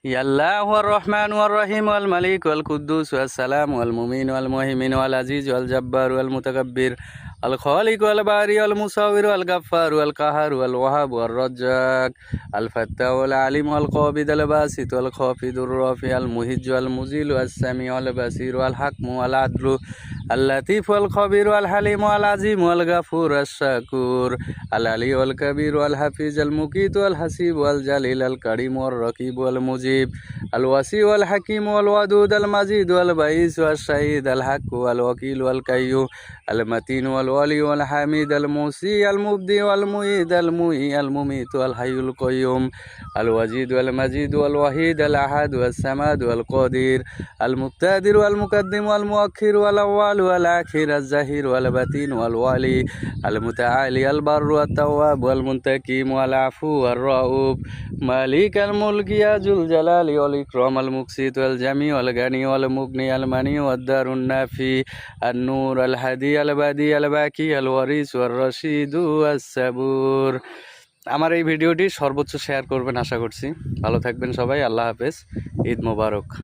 يالله هو الرحمن والرحيم والملك والقدوس والسلام والمؤمن والمهيمن والعزيز والجبار والمتكبر الخالق والباري والمصور والغفار والقهار والوهاب والرزاق الفتاح والعليم والقابض الباسط والخافض الرافع المهج والمزيل والسميع والبصير والحكم والعدل اللطيف والخبير والحليم والعظيم والغفور الشكور العلي والكبير والحفيظ المقيت والحسيب والجليل الكريم والرقيب والمجيب الوسيع والحكيم والودود المجيد والبعيث والشهيد الحق والوكيل والكيوم المتين والولي والحميد الموصي المبدي والمعيد المحيي المميت والحي القيوم الوجيد والمجيد والوحيد الأحد والصمد والقدير المقتدر والمقدم والمؤخر والأول والآخر الظاهر والباطن والوالي المتعالي البر والتواب والمنتقم والعفو والرؤوف مالك الملك يا ذو الجلال والإكرام المقسط والجميع والغني والمغني المني والدار النافي النور الهادي البديع الباقي الوارث والرشيد والصبور। আমার এই ভিডিওটি সর্বোচ্চ শেয়ার করবেন আশা করছি। ভালো থাকবেন সবাই, আল্লাহ হাফেজ, ঈদ মোবারক।